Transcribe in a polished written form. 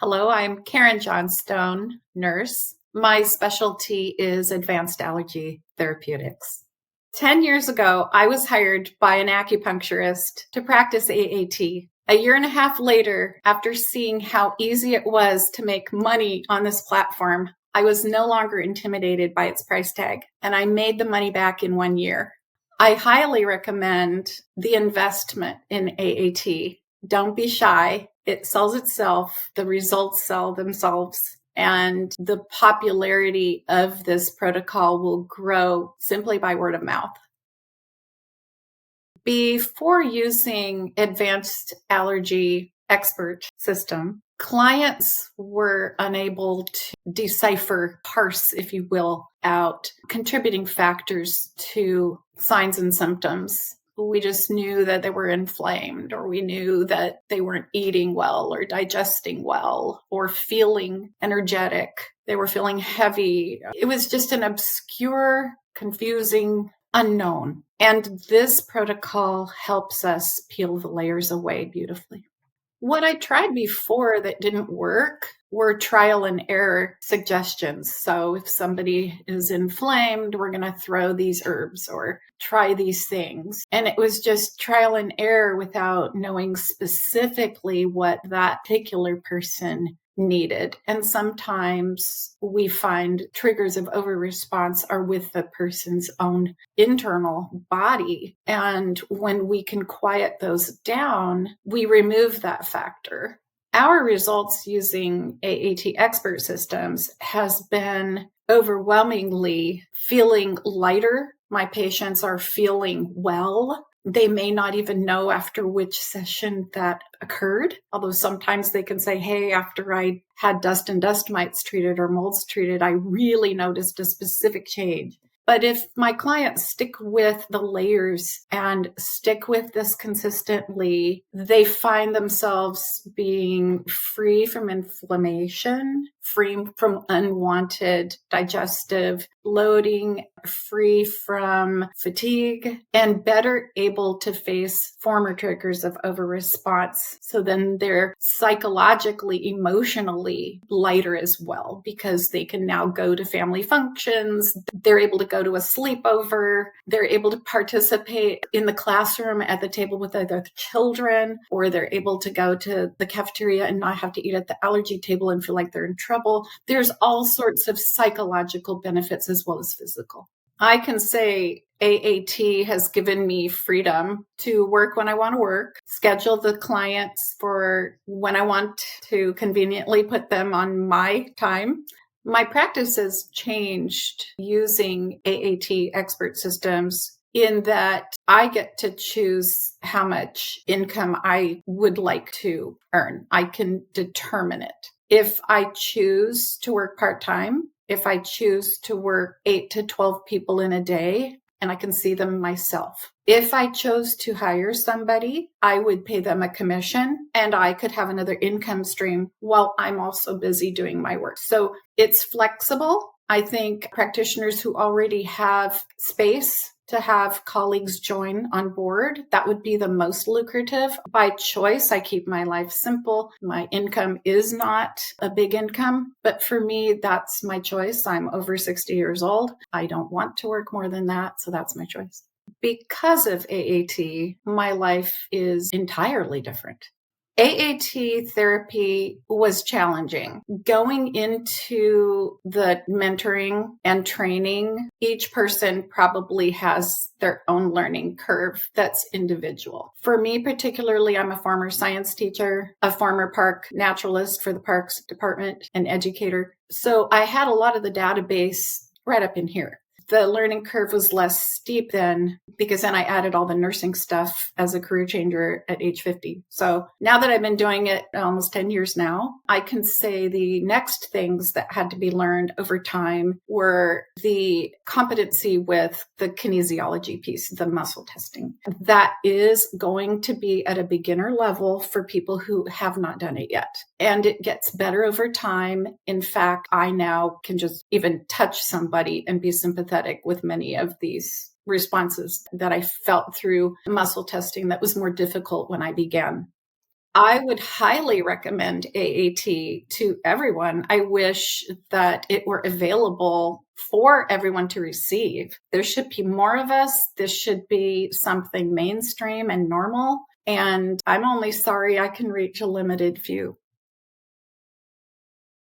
Hello, I'm Karen Johnstone, nurse. My specialty is Advanced Allergy Therapeutics. 10 years ago, I was hired by an acupuncturist to practice AAT. A year and a half later, after seeing how easy it was to make money on this platform, I was no longer intimidated by its price tag, and I made the money back in 1 year. I highly recommend the investment in AAT. Don't be shy. It sells itself. The results sell themselves. And the popularity of this protocol will grow simply by word of mouth. Before using Advanced Allergy Expert System, clients were unable to decipher, parse, if you will, out contributing factors to signs and symptoms. We just knew that they were inflamed, or we knew that they weren't eating well or digesting well or feeling energetic. They were feeling heavy. It was just an obscure, confusing unknown. And this protocol helps us peel the layers away beautifully. What I tried before that didn't work were trial and error suggestions. So if somebody is inflamed, we're going to throw these herbs or try these things. And it was just trial and error without knowing specifically what that particular person needed. And sometimes we find triggers of overresponse are with the person's own internal body. And when we can quiet those down, we remove that factor. Our results using AAT expert systems has been overwhelmingly feeling lighter. My patients are feeling well. They may not even know after which session that occurred, although sometimes they can say, hey, after I had dust and dust mites treated or molds treated, I really noticed a specific change. But if my clients stick with the layers and stick with this consistently, they find themselves being free from inflammation, free from unwanted digestive bloating, free from fatigue, and better able to face former triggers of overresponse. So then they're psychologically, emotionally lighter as well, because they can now go to family functions. They're able to go to a sleepover. They're able to participate in the classroom at the table with other children, or they're able to go to the cafeteria and not have to eat at the allergy table and feel like they're in trouble. There's all sorts of psychological benefits as well as physical. I can say AAT has given me freedom to work when I want to work, schedule the clients for when I want to conveniently put them on my time. My practice has changed using AAT expert systems in that I get to choose how much income I would like to earn. I can determine it. If I choose to work part-time, if I choose to work 8 to 12 people in a day, and I can see them myself. If I chose to hire somebody, I would pay them a commission and I could have another income stream while I'm also busy doing my work. So it's flexible. I think practitioners who already have space to have colleagues join on board, that would be the most lucrative. By choice, I keep my life simple. My income is not a big income, but for me, that's my choice. I'm over 60 years old. I don't want to work more than that, so that's my choice. Because of AAT, my life is entirely different. AAT therapy was challenging. Going into the mentoring and training, each person probably has their own learning curve that's individual. For me particularly, I'm a former science teacher, a former park naturalist for the parks department, an educator. So I had a lot of the database right up in here. The learning curve was less steep then, because then I added all the nursing stuff as a career changer at age 50. So now that I've been doing it almost 10 years now, I can say the next things that had to be learned over time were the competency with the kinesiology piece, the muscle testing. That is going to be at a beginner level for people who have not done it yet. And it gets better over time. In fact, I now can just even touch somebody and be sympathetic with many of these responses that I felt through muscle testing that was more difficult when I began. I would highly recommend AAT to everyone. I wish that it were available for everyone to receive. There should be more of us. This should be something mainstream and normal. And I'm only sorry I can reach a limited few.